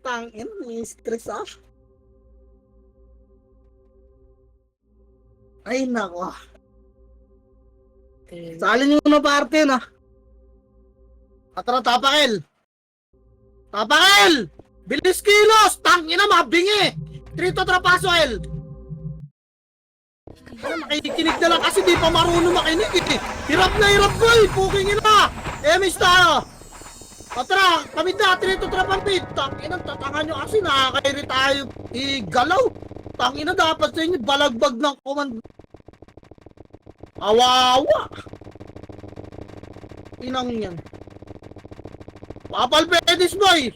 Tangin, may stress ah. Ay, nako. Salin nyo na parte na. Atara, Tapakil! Tapakil! Bilis kilos! Tangina, mabingi! Trito Trapaswell! Makikinig na lang kasi di pa marunong makinig eh. Hirap na hirap ko eh! Puking ina! Emis tayo! Atara, kami na, Trito Trapampit! Tangina, tatangan nyo kasi nakakairi tayo igalaw! Tangina, dapat sa inyo balagbag ng command. Awawa! Inang yan. Papal pedis boy!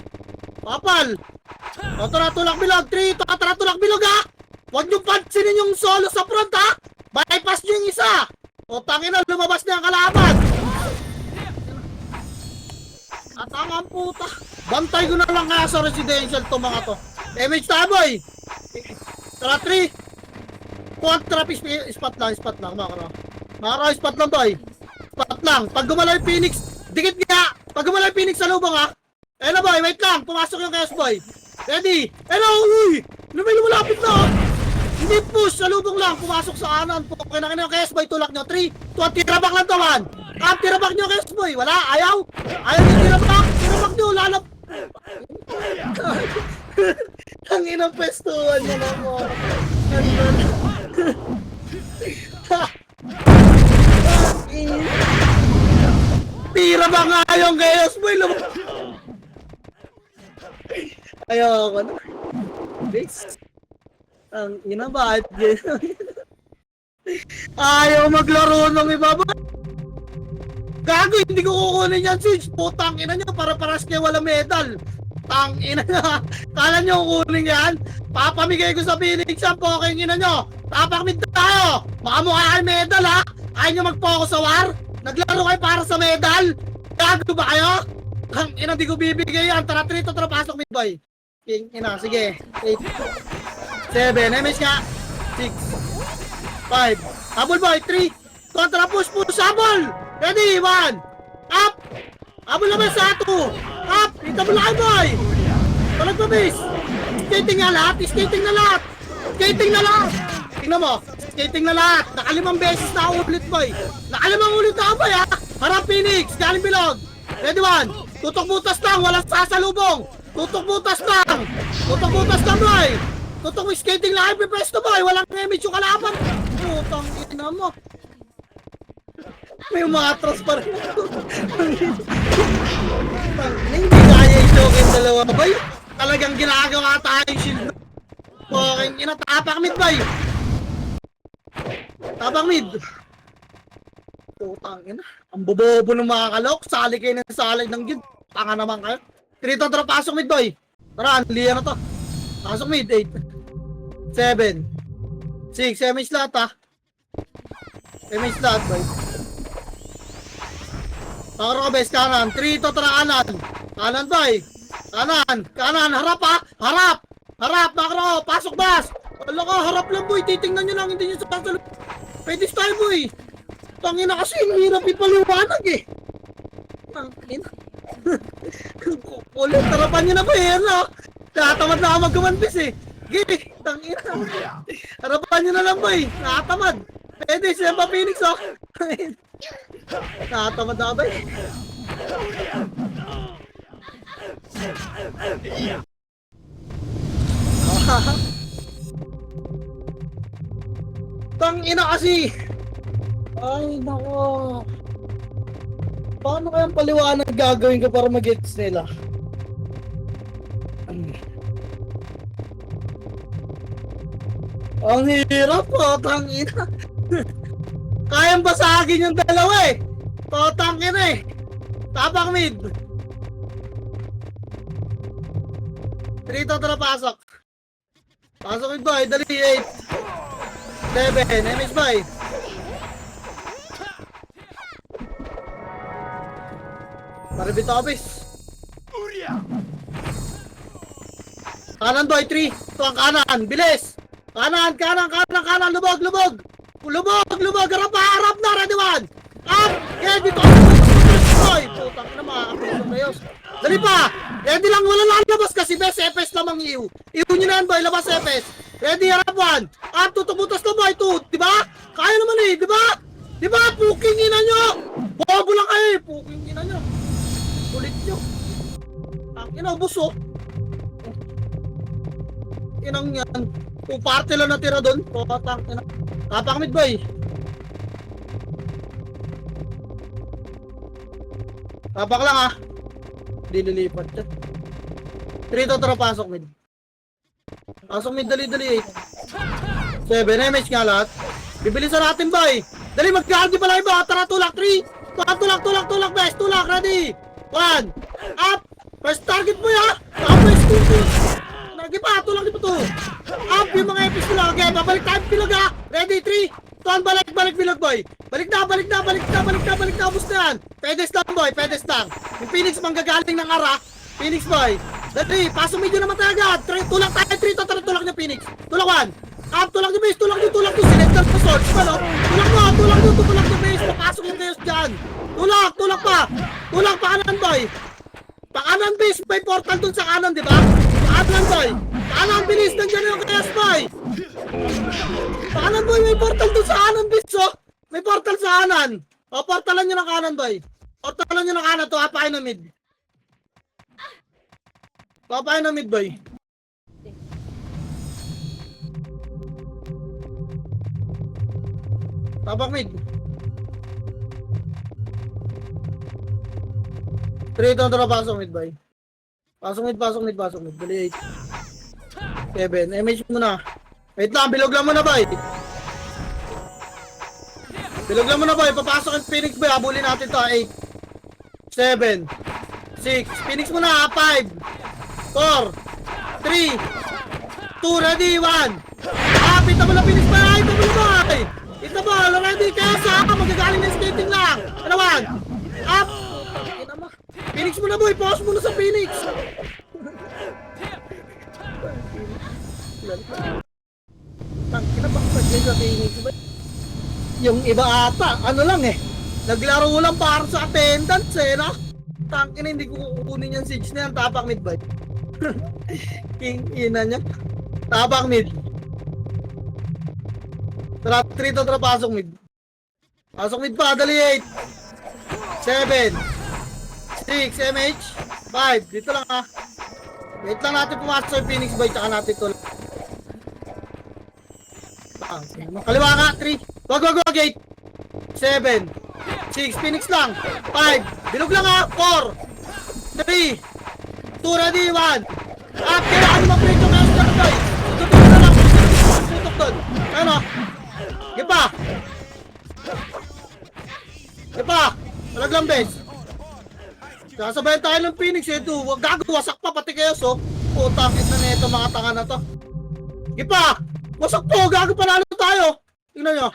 Papal! Atara, tulak bilog! Trito, atara, tulak bilog ha! Huwag nyo pansinin yung solo sa front ha! Bypass nyo yung isa! O tangina, lumabas na yung kalaban! At ang puta! Bantay ko na lang kaya sa residential to mga to. Damage tayo boy! Tara 3! Contra spot lang Makara, spot lang boy! Spot lang! Pag gumalaw yung Phoenix, dikit nga! Pag gumalaw yung Phoenix sa lubang ha! Hello boy, wait lang! Pumasok yung Chaos boy! Ready! Hello! Uy! Lumilapit na! Hindi push! Sa lubong lang! Pumasok sa kanan! Kinakain yung Chaos boy! Tulak nyo! 3, 2, tirabak lang to man! Tirabak nyo Chaos boy! Wala! Ayaw! Ayaw nyo tirabak! Tirabak nyo! Lalap! Ang inang pestuhan nyo na mo! Tirabak nga yung Chaos boy! Ayoko na. Base. Ang ina ba? Ayaw maglaro ng iba ba? Gago, hindi ko kukunin yan, Siege. Putang ina nyo, para paras kayo wala medal. Tang ina nyo. Kala nyo kukunin yan? Papamigay ko sa Phoenix ang poking ina nyo. Tapakmid tayo. Makamukha kayo medal ha. Ayaw nyo mag-focus sa war? Naglaro kayo para sa medal? Gago ba kayo? Tang ina, di ko bibigay yan. Tara, trito, tara, pasok mid boy. King ina, sige. 8, 7, MS nga. 6, 5, habol boy, 3, kontra push, habol! Ready, 1, up! Habol naman sa 2, up! Ito mo lang boy! Talag pa base! Skating na lahat, skating na lahat! Skating na lahat! Tingnan mo, skating na lahat! Nakalimang beses na ulit boy! Nakalimang ulit na boy ha! Harap Phoenix, galing bilog! Ready, 1, tutok butas lang, walang sasalubong! Tutok butas lang! Tutok butas lang boy! Tutok mo skating lang, pipresto boy! Walang damage yung kalaban! Putang ina mo! May umatras pa rin ako! Hindi kaya i-joke yung dalawa boy! Talagang ginagawa tayong shield! Fucking ina, tapak mid boy! Tapak mid! Putang ina! Ang bobobo ng mga kalok! Sali kayo ng salay ng gid! Tanga naman kayo! Trito, tara, pasok mid boy. Tara, liya na to. Pasok mid, 8, 7, 6, MH lahat ha. MH lahat boy. Pakaro ka bes, kanan. Trito, tara, kanan. Kanan boy. Kanan, harap ha. Harap, makro, pasok bas. Wala ka, harap lang boy. Titingnan nyo lang, hindi nyo sa pasal. Pwede style boy. Tangina kasi, hirap ipaliwanag eh. Tangina. Ulit, tarapan nyo na ba eh, ano? Nakatamad na ako mag-1-piece eh. Gigi, tangina. Harapan nyo na lang ba eh, nakatamad. Pwede, siya pa Phoenix oh. Nakatamad na ako ba eh. Tangina kasi. Ay, nako. Paano kayang paliwanag gagawin ko para mag-gets nila? Ang hirap po, tangina. Kayang basagin yung dalawa eh. Tangina eh. Tapak mid. Trito, tara, pasok. Pasok mid boy, dali 8, 7, MS boy. Maribit office. Kanan boy, 3. Ito ang kanan, bilis. Kanan, lubog. Harap na, ready 1. Up! Yeah, dito. Boy, putang na mga kapitong na yos. Dali pa! Ready lang, wala lalabas kasi best FS lamang iu. Iu nyo na yan boy, labas FS. Ready, harap 1. Up, tutubutas na boy, 2. Diba? Kaya naman eh, diba? Diba? Puking ina nyo! Bobo lang kayo eh, puking ina nyo. Kulit nyo. Ang ina, buso. Inang yan. Kung parte lang natira doon, potang ina. Tapak mid boy. Tapak lang ah. Hindi lilipat siya. 3 to tara, pasok mid. Pasok mid, dali-dali 8. 7, MH nga lahat. Bibilisan natin boy. Dali, mag-guardi pala iba. Tara, tulak 3. Tulak, best. Tulak, ready. 1. Up. First target mo ya. Up, best. 2. Nagi pa, tulak dito 2. Up, yung mga epics nila. Okay, babalik tayo pilag ha. Ready, 3. Tuan, balik pilag boy. Balik na. Bus na yan. Pedes lang boy, pedes lang. Yung Phoenix manggagaling ng ara. Phoenix boy. Dali, paso medyo naman tayo agad. Tulak tayo, 3 to, tulak niya Phoenix. Tulak 1. Up, tulak niya base, tulak niya. Selector pa swords pa no. Tulak niya base. Papasok yung chaos dyan. Tulak pa. Tulak pa kanan boy. Pa kanan base, may portal dun sa kanan, di ba? Pa kanan boy. Kanan bilis, nandiyan yung chaos boy. Pa kanan boy, may portal dun sa kanan base oh. May portal sa kanan. O, portalan nyo ng kanan boy. Portalan nyo ng kanan to, hapain na mid. Papain na mid boy. Tapak mid. 3 to tara, pasok mid boy. Pasok mid. Dali 8. 7. MH muna. Wait lang, bilog lang muna boy. Papasok yung Phoenix boy. Habulin natin to. 8. 7. 6. Phoenix muna. 5. 4. 3. 2. Ready. 1. Pita mo na Phoenix boy. Ito ba? Ready. Kaya sa magagaling na skating lang. Ano 1. Up. Phoenix muna boy. Pause muna sa Phoenix. Tangina ba sa Phoenix boy? Yung iba ata, ano lang eh. Naglaro lang para sa attendance eh, no? Tangina, hindi ko kukunin yung siege na yan. Tapak mid boy. King ina niya. Tapak mid. Tara, 3 to tara, pasok mid. Pasok mid pa, dali 8. 7. 6, MH. 5, dito lang ha. Wait lang natin pumasok sa Phoenix boy, tsaka natin ito. Kaliwa ka, 3. Wag, 8. 7. 6, Phoenix lang. 5, bilog lang ha. 4. 3. 2, ready, 1. Up, kailangan mo mag-break yung master boy. Tututok na lang. Tututok doon. Ano? Gipa. Malaglang base. Sasabayan tayo ng Phoenix eh. Huwag gago, wasak pa pati kayo so. Putang ina na ito mga tanga na to. Gipa. Wasak po, gago, panalo tayo. Tingnan nyo.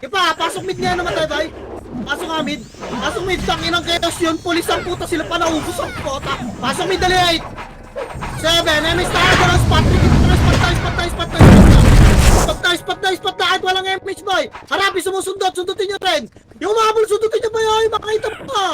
Gipa, pasok mid nga naman tayo, bay. Pasok nga mid. Pasok mid, tanginang chaos yun. Pulis ang puta, sila pa naubos ang puta. Pasok mid, dali 8. 7, MH tayo, walang spot. Spot na, kahit walang MH, boy. Harapi, sundutin nyo rin. Yung umabol, sundutin nyo ba yun? Makakita mo pa.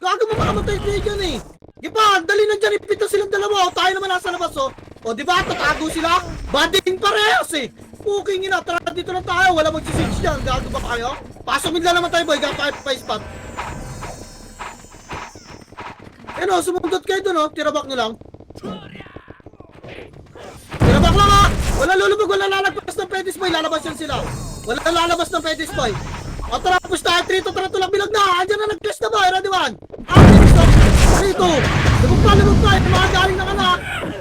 Gago mo makamatay kayo dyan eh. Gipa, dali na dyan, ipita silang dalawa. O, tayo naman nasa labas, o. O, diba, tatago sila? Bading parehas eh. Puking ina, tara dito lang tayo. Wala magsisitch dyan. Gago ba kayo? Pasok mid lang naman tayo, boy. Gapa pa spot. Eh no, sumundot kayo dun, o. Tirabak nyo lang. Tirabak lang, ha. Wala lulubog, wala lalagpas ng pedis, boy. Lalabas yan sila. Wala lalabas ng pedis, boy. O, tara, push tayo. 3 to, tara, tulak bilag na. Andyan na nag-clash na, boy. Ready, 1. Finish to. 3, 2. Lumog pa. Mga galing na ka na.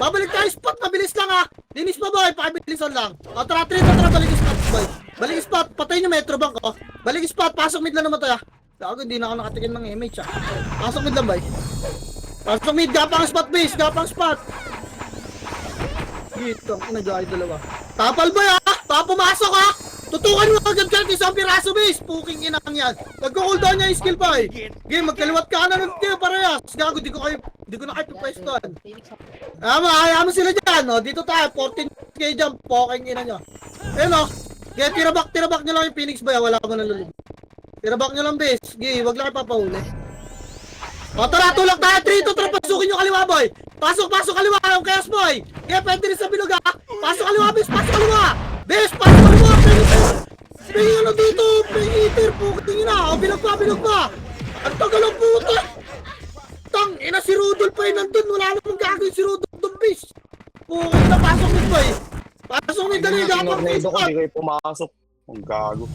Babalik tayo spot. Mabilis lang, ha. Linis pa, boy. Pakibilisan lang. O, tara, 3 to, tara. Balik spot, boy. Balik spot. Patayin yung Metro Bank, o. Balik spot. Pasok mid lang naman tayo, ha. Gago, hindi na ako nakatikin ng image, ha. Pasok mid lang, boy. Pasok mid. Gapang spot, base. Gapang spot. Dito, nag-ay dalawa. Tapal ba ya? Papumasok ha? Tutukan mo agad kahit isang piraso base. Puking inang yan. Nagko-cooldown niya yung skill pa eh. Game, magkaliwat ka na ng tiyo parehas. Gago, di ko na kayo pwestuhan. Ayaw mo sila dyan. O, dito tayo, 14k dyan. Puking ina nyo. Ayun o. Kaya tirabak nyo lang yung Phoenix ba ya? Wala ko nalulog. Tirabak nyo lang base. Game, wag lang kayo papahuli. O tara, tulak tayo, 3 to 3, pasukin yung kaliwa, boy. Pasok kaliwa, yung chaos, boy. Kaya pwede rin sa bilog, ha. Pasok kaliwa, bis, pasok kaliwa. Bis, pasok kaliwa, pingin ano dito, pingiter, puking ina. O, bilog pa. Ang tagal ang puta. Tang, ina si Rudolph pa nandun, wala namang gagawin si Rudolph dun, bis. Puking na, pasok nito, boy. Pasok nito, dali, gapang Tornado ko, spot. di kayo pumasok. Ang gago.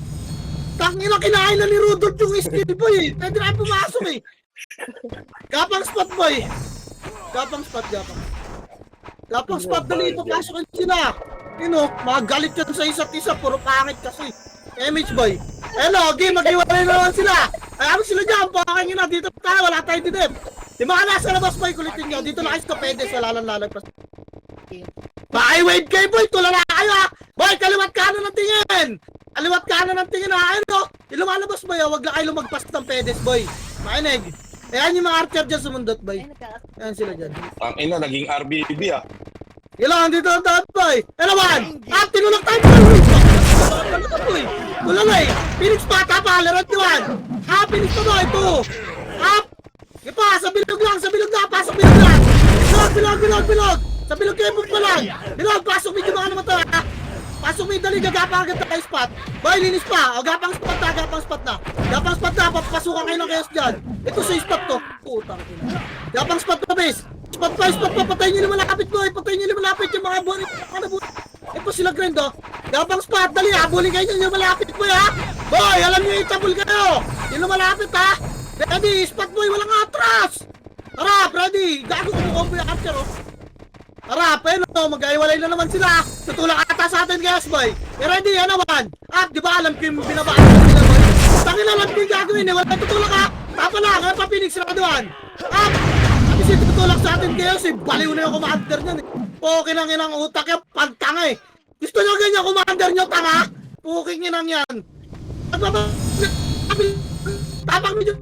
Tang, ina, kinain na ni Rudolph yung skill, boy, eh. Pwede na pumasok, eh. Gapang spot, boy. Gapang spot, dali, papasok sila. Magalit yan sa isa't isa, puro pangit kasi. MH boy. Hello, game, mag-iwalay na naman sila. Ayaw sila dyan, pangit na, dito tayo, wala tayo dito. Di mga nasa labas boy, kulitin nyo. Dito na kayo sa pwede, sa lalang-lalang. Pa-i-wave kayo boy, tulala kayo ha. Boy, kaliwat kanan ng tingin. Kaliwat kanan ng tingin ha. Ayun, lumalabas boy, wag lang kayo lumagpas ng pedes boy. Mainig. Ayan yung mga archer dyan sumundot boy. Ayan sila dyan. Ang ina, naging RBB ah. Ilang dito ang taon boy. Ano naman? Tinulak tayo boy. Tulala eh. Phoenix pa, tapa, larat yun. Phoenix pa boy, ito. Ipa, sa bilog lang, pasok bilog lang. Bilog. Sa bilog kayo pa lang. Bilog, pasok medyo mga naman to ha. Pasok medyo dali, gagapang agad tayo spot. Boy, linis pa. O, gapang spot na. Papasukan kayo ng chaos dyan. Ito sa spot to. Putang ina. Gapang spot na base. Spot pa, patayin nyo naman lapit boy. Yung mga buwan. Ito sila grind oh. Gapang spot, dali, habulin kayo nyo malapit boy ha. Boy, alam nyo itabul kayo. Yung malapit ha. Ready, spot boy, walang atras. Harap, ready. Gago kumukombo yung archer oh. Harap, mag-aiwalay na naman sila. Tutulak ata sa atin, guys, boy. Ready, ano naman? Di ba alam ko yung binabaan nila, boy? Tangin alam ko yung gagawin, wala tutulak ha. Tapa lang, pa Phoenix na kaduan. Kasi tutulak sa atin, guys, baliw na yung commander niyan, eh. Puking ang inang utak yung pagtanga, eh. Gusto nyo ganyan, commander nyo, tanga? Puking inang yan. Tapang medyo.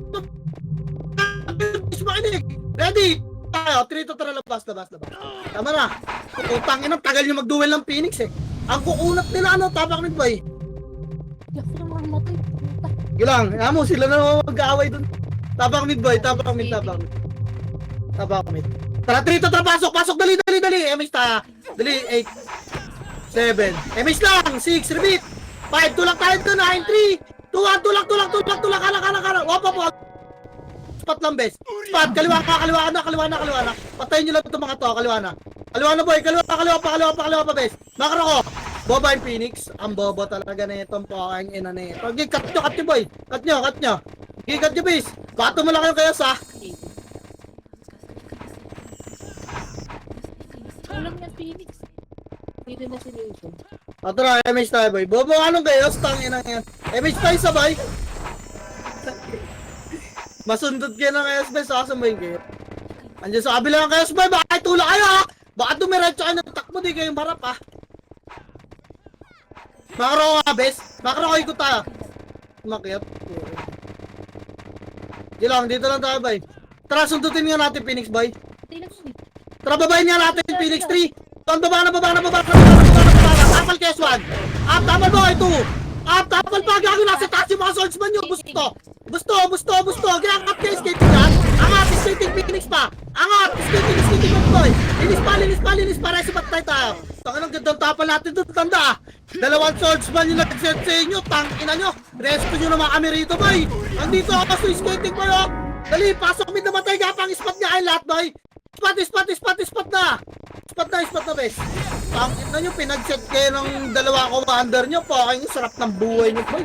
Ready? Tayo, 3 to 3 labas. Tama na. Utang ina, tagal nyo mag-duel ng Phoenix eh. Ang kukunat nila tapak mid boy. Ako naman matay. Gilang, mo sila na mag-aaway dun. Tapak mid boy, tapak mid. Tara, 3 to 3, pasok, dali. MH ta. Dali, 8, 7. MH lang, 6, repeat. 5, tulak tayo dun, 9, 3, 2, 1, tulak, kanak. Wap. Spot lang bes. Spot, kaliwa na. Patayin nyo lang itong mga to, kaliwa na. Kaliwa na boy, kaliwa pa bes. Makro ko. Boba yung Phoenix. Ang bobo talaga na itong pokang ina na ito. Cut nyo boy. Cut nyo. Cut nyo bes. Bato mo lang kayo kaya sa. Walang yan, Phoenix. Dito na si Nation. Tara, MH tayo boy. Bobo anong kayo? Stang ina yan. MH tayo sabay. Masundot kayo ng SB, sasabayin kayo. Andiyan sa kabila ng SB, baka itula kayo ha! Baka dumiretso kayo ng takbo, di kayong marap ha! Makro nga bes, makro ko ikot tayo. Makiat. Dito lang tayo bay. Tara, sundutin nga natin Phoenix bay. Tara, babayin nga natin Phoenix 3. Baba na. Tapal case 1. Tapal boy 2. Tapal pa, gago nasa taas yung mga swordsman nyo. Busto. Kaya angat kayo skating yan. Angat, skating Phoenix pa. Angat, skating boy. Linis pa. Resipat tayo. Tangan ang gandang tapal natin doon. Tanda. 2 swordsman yung nag-set sa inyo. Tangina nyo. Rescue nyo naman kami rito boy. Andito ako sa skating boy oh. Dali, pasok kami namatay. Gapang spot niya kayo lahat boy. Spot na. Spot na bes. Tangina nyo, pinag-set kayo ng 2 commander nyo. Paking sarap ng buhay nyo boy.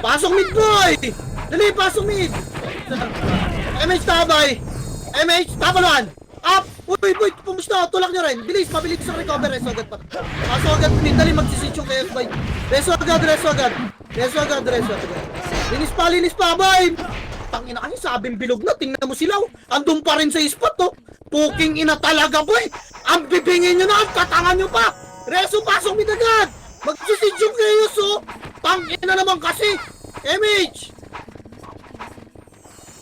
Pasok mid boy. Dali, pasok mid. MH tabay. MH, tapaluan. Up. Uy, pumusta. Tulak nyo rin. Mabilis sa recover. Reso agad pa. Pasok agad mid. Dali, magsisitch yung kayo boy. Reso agad. Linis pa boy. Tangina kasi sabing bilog na. Tingnan mo sila. Andun pa rin sa spot to. Puking ina talaga boy. Ang bibingin nyo na. Ang katangan nyo pa. Reso, pasok mid agad. Magsisitch yung kayo so. Tangina naman kasi. MH.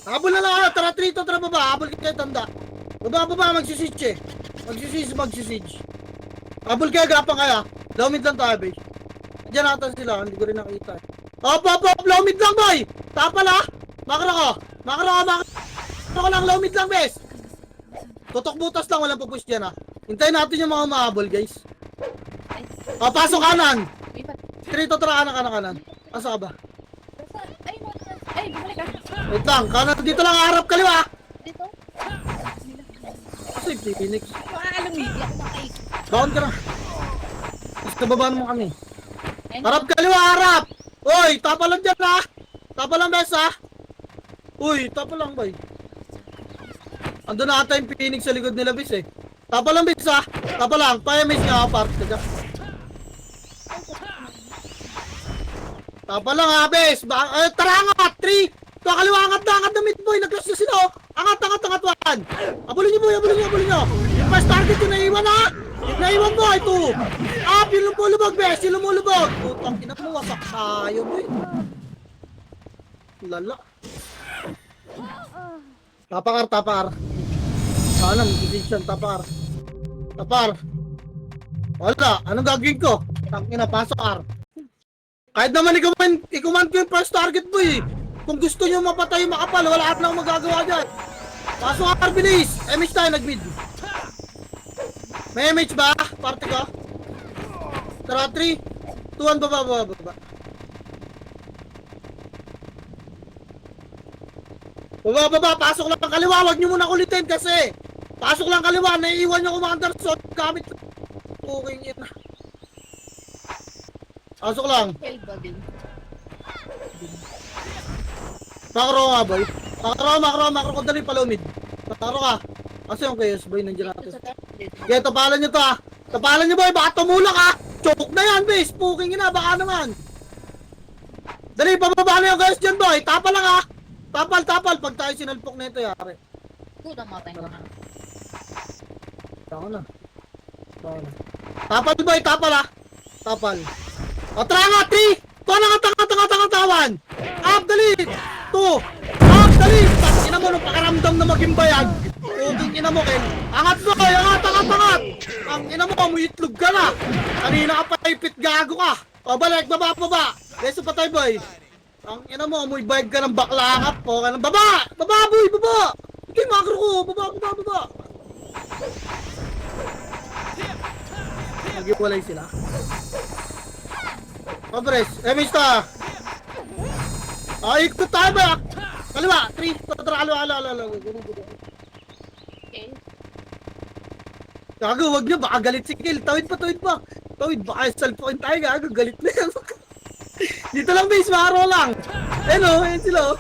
Habol na lang ako. Tara, 3 to 3 baba. Habol kayo tanda. Baba, magsisitch eh. Magsisitch. Habol kayo, gapang kaya. Low mid lang tayo, boy. Diyan natin sila. Hindi ko rin nakita. Hop. Low mid lang, boy. Tapal ha. Makro ko. ko lang, low mid lang, bes. Tutok butas lang, walang pupush dyan, ha. Hintayin natin yung mga mahabol, guys. O, pasok kanan. May ba't? Trito, tara, kanan. Asa ka ba? Ay, ay, bumalik ka. Wait lang, kanan, dito lang, harap, kaliwa. Dito. Kasi, Phoenix. Makakalang media. Ako makaik. Baon ka na. Mas nababaan mo kami. Ayun. Harap, kaliwa, harap. Uy, tapa lang dyan, ha. Tapa lang, bes, ha. Uy, tapa lang, boy. Ando na ata yung Phoenix sa likod nila, bis, eh. Tapa lang, bis, ha. Tapa lang, pa-MS nga, apart. Tapa lang, ha, bis. Tara, angat, 3. Ito, kaliwa, angat na mid-boy. Nag-close na sila, oh. Angat, 1. Abulin nyo, boy, abulin nyo. Yung first target yung naiwan, ha. Yung naiwan mo, ito. Yung lumulubog, bes, yung lumulubog. Putang ina mo, wasak tayo, boy. Lala. Tapar. Sana, mag-decision, tapar. Wala, anong gagawin ko? Tangina, pasok, R. Kahit naman i-command ko yung first target, boy. Kung gusto nyo mapatay yung makapal, wala at na akong magagawa dyan. Pasok, R, bilis. MH tayo, nag-mid. May MH ba? Party ko. Tara, 3, 2, 1, baba. Baba, pasok lang kaliwa, wag nyo muna kulitin kasi. Pasok lang kaliwa, naiiwan nyo commander shot gamit. Okay yun. Pasok lang. Hell body. Makro nga, boy. Makro ko dali palumid. Makro ka. Kasi yung chaos, boy, nandiyan Dito natin. sa tablet. Okay, tapalan nyo to, ha. Tapalan nyo, boy, baka tumulak, ha. Choke na yan, base. Puking ina, baka naman. Dali, pababa na yung guys dyan, boy. Tapa lang, ha. Tapal. Pag tayo sinalpok na ito, yari. Puta, matay na. Tako na. Tapal, boy. Tapal. O, tara nga, 3. Tawan. Up, dali. 2. Up, dali. Ina mo, nung pakaramdam na maging bayag. Puking ina mo, Ken. Angat, boy. Angat. Ang ina mo, itlog ka na. Kanina ka pa ipit, gago ka. O, balik, baba. Beso pa tayo, boy. Ang ina mo, amoy bayag ka ng baklakap po. Baba, boy. Hindi, makro ko. Baba. Nag-iwalay sila. Pabres, mista. Ikot tayo ba? Kaliwa, 3. Tara, kaliwa. Okay. Gago, wag nyo, baka galit si Kill. Tawid pa. Baka salpukin tayo, gago, galit na yan. Dito lang, base, maro lang. Ayun sila, oh.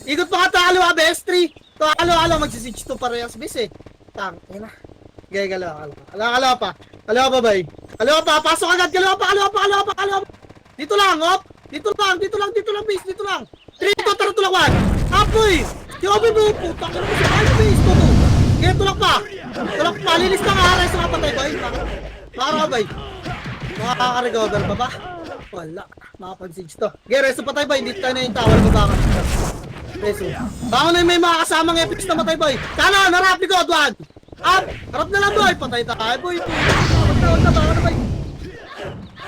Ikot pa ka, kaliwa, base, 3. Kaliwa, magsisitch to parehas, base, eh. Ayun na. Okay, kaliwa pa. Kaliwa pa, bay. Kaliwa pa, pasok agad, kaliwa pa. Dito lang, op. Dito lang, base, dito lang. 3, tara, tulak, 1. Apoy! Yobi mo, putang ina mo, ano base to to? Kaya tulak pa, lilis na nga, aray sa kapatay, bay. Makaka, bay. Makaka-recover pa ba? Wala, makapag-siege to. Okay, resto pa tayo, bay, hindi tayo na yung tawal, babaka. Resto. Baka na may mga kasamang epics na matay, boy. Kanan, harap ni God, 1. Up! Harap na lang, boy. Patay tayo, boy. Baka na, boy.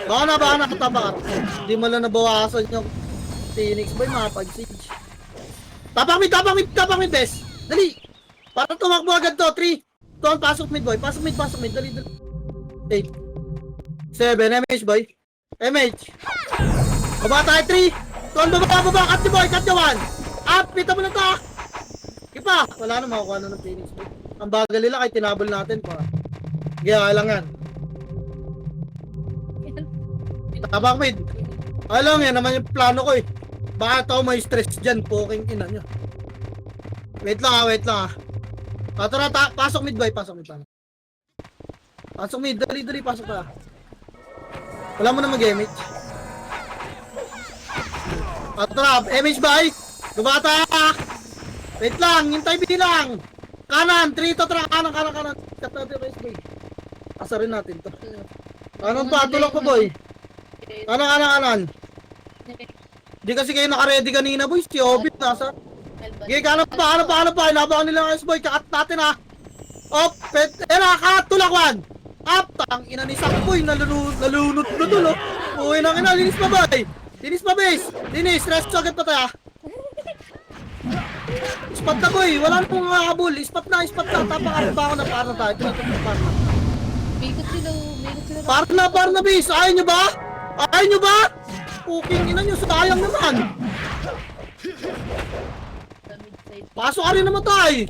Baka na, katabakat. Hindi mo lang nabawasan yung Phoenix, boy. Makapag-siege. Tapak mid, bes. Dali. Para tumakbo agad to, 3. Tuwan, pasok mid, boy. Pasok mid. Dali. 8. 7, MH, boy. MH. Baba tayo, 3. Tuwan, baba. Cut ni boy, cut ni 1. Up, pita mo na to. Ipa. Wala na, makukuha na ng Phoenix, boy. Ang bagal nila kahit tinabol natin pa. Kaya lang yan. Tabak mid. Alam yan naman yung plano ko, eh. Baka tao may stress dyan, poking ina nyo. Wait lang. Tara, pasok mid, boy. Pasok mid, dali, pasok ka. Wala mo na mag-MH. Tara, MH, boy. Gumata. Wait lang, hintay bilang. Kanan, 3 to, tara, kanan. Cut natin, boy. Asarin natin to. Kanan pa, tulak pa, boy. Kanan. Di kasi kayo naka-ready kanina, boy. Si Obit nasa. Okay, kanan pa. Inabakan nila ng boy. Kakat natin, ha. Op, tulak, 1. Up, tang ina ni Sakboy. Nalunod na dulo. Uy, nang ina, linis pa, boy. Linis pa, base. Rest agad pa tayo, ha. Spot na boy, wala na pong habol. Spot na, tapakan ba ako na para tayo. Bigot sila. Para na bis, ayaw nyo ba? Ayaw nyo ba? Puking ina nyo, sayang naman. Pasok ka rin naman tayo.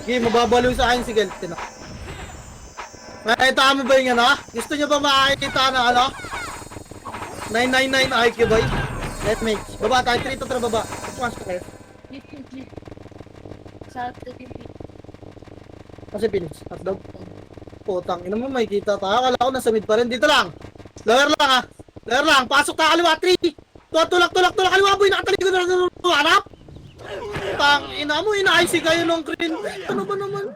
Okay, mababaliw sa akin si Geltin. Nakita mo ba yung ano? Gusto nyo ba makakita na ano? 999 IQ boy? Let me. Baba tayo, 3 to 3 baba. Pasok kayo. Sa atin. Kasi Phoenix, hotdog. Putang, ina mo may kita tayo. Akala ko nasa mid pa rin. Dito lang. Lower lang ha. Lower lang. Pasok tayo kaliwa. 3. Tulak kaliwa boy. Nakatalikod na lang hanap. Putang, ina mo. Ina-IC kayo nung green. Ano ba naman?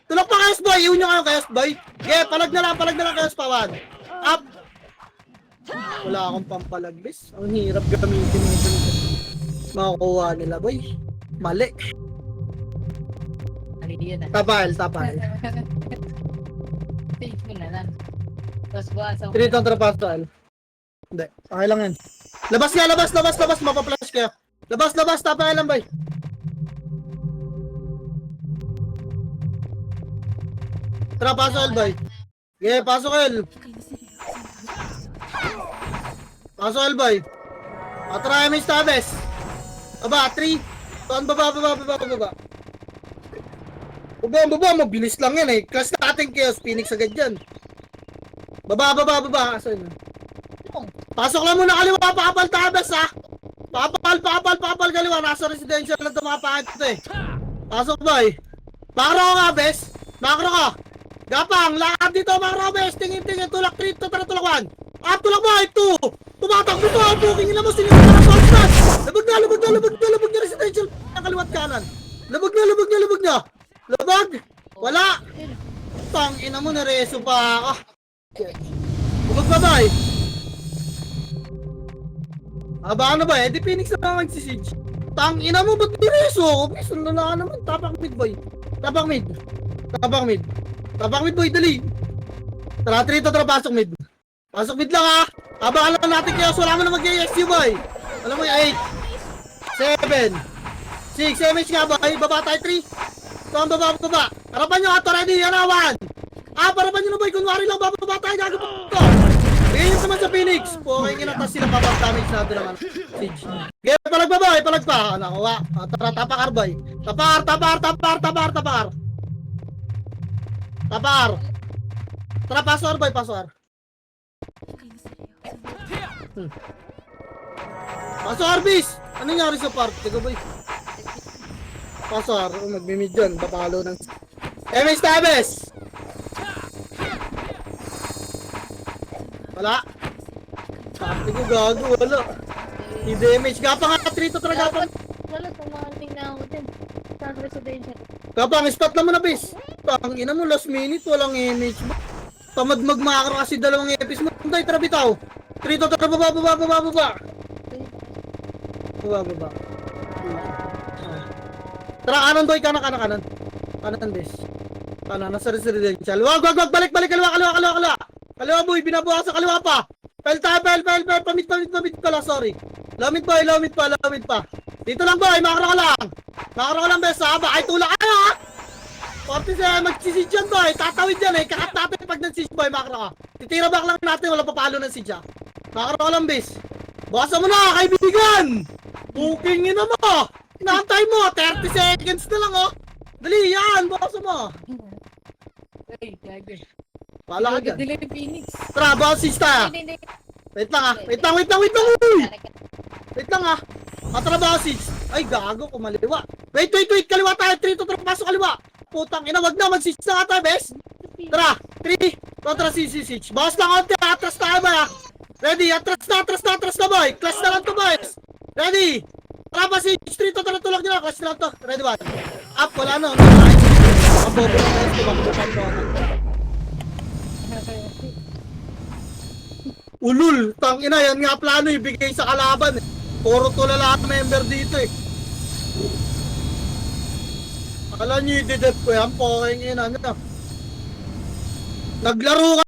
Tulak pa kayo boy. Iwan nyo kayo kayo boy. Okay, palag na lang kayo pawan. Up. Wala akong pampalagbis. Ang hirap gamitin ito. Makukuha nila boy. Mali. Tapal. Stage mo na lang. Tapos buwasan. Tinitong trapasal. Hindi. Okay lang yan. Labas. Mapaplash kayo. Labas. Tapay lang, bay. Trapasal, bay. Okay, pasok el. Pasok el, bay. Atry mo yung stabes. Baba, 3. Tuan, baba. Baba, mabilis lang yan eh. Class natin Chaos Phoenix agad yan. Baba. Asan yun? Pasok lang muna kaliwa, pakapal tabas ha. Pakapal kaliwa. Nasa residential lang tumapakan ito eh. Pasok boy. Makro ka nga bes. Makro ka. Gapang, lakad dito makro bes. Tingin, tulak 3, tulak 1. Tulak boy, 2. Tumatakbo to, booking nila mo sinigil na constant. Labag na residential. Kaliwat kanan. Labag na. Labag! Wala! Tang ina mo, nareso pa ako. Bumag pa ba eh? Aba ano ba eh? Di Phoenix na lang magsisige. Tang ina mo, ba't nareso ako? Sundan na ka naman. Tapak mid boy. Tapak mid boy, dali. Tara, 3 to tara, pasok mid. Pasok mid lang ha. Abangan lang natin kayo. Wala mo na mag-ESU boy. Alam mo yung 8 7 6 MH nga boy. Baba tayo 3. Ito ang baba. Harapan nyo ato, ready, yan awan. Harapan nyo na boy, kunwari lang, baba tayo, gago pa ito. Bigyan nyo naman sa Phoenix. Okay, inatas sila damage natin naman. Siege. Okay, palag pa. Nakuha. Tara, tapakar boy. Tapakar. Tara, pasor boy. Pasor, bis. Ano nangyari sa part? Tiga boy. Pasar, magmimid dyan, papalo ng MS Tabes! Wala. Sabi ko gago, wala. I-damage. Gapang nga, 3 to 3 gapang. Wala, tumating na ako din. Sa residential. Gapang, spot naman na bis. Ang ina mo, last minute, walang image mo. Tamad magmakro kasi 2 epis mo. Punday, tara bitaw. 3 to 3, baba. Tara, kanan boy, kanan. Kanan des. Kanan, nasa residential. Wag, balik, kaliwa. Kaliwa boy, binabuha sa kaliwa pa. Pel, pamit pala, sorry. Lamit pa. Dito lang boy, makro ka lang bes, ha? Bakit tulak ka ha? 47, magsisige dyan boy, tatawid dyan eh. Kakat natin pag nagsisige boy, makro ka. Titira back lang natin, wala papalo ng sidya. Makro ka lang bes. Buksan mo na, kaibigan! Booking ina mo! Inaantay mo, 30 seconds na lang oh. Dali yan, buksan mo. Ay, gagawin. Pala ka dyan. Dili ni Phoenix. Tara, bosses tayo. Wait lang ah. Wait lang, uy! Wait lang ah. Tara, bosses. Ay, gago, kumaliwa. Wait. Kaliwa tayo. 3 to 3, pasok kaliwa. Putang ina, wag na. Mag-6 na ka tayo, bes. Tara, 3. Tara, 6. Boss lang konti. Atras tayo ba? Ready? Atras na, boy. Class na lang to, boys. Ready? Tara, pa 6. 3 to 3, tulak nyo na. Class na lang to. Ready ba? Up, wala no. Ang bobo na guys. Ulul, tangina yan nga plano ibigay sa kalaban eh. Puro tulala at member dito eh. Akala nyo i-dead ko yan, poking ina nyo. Naglaro ka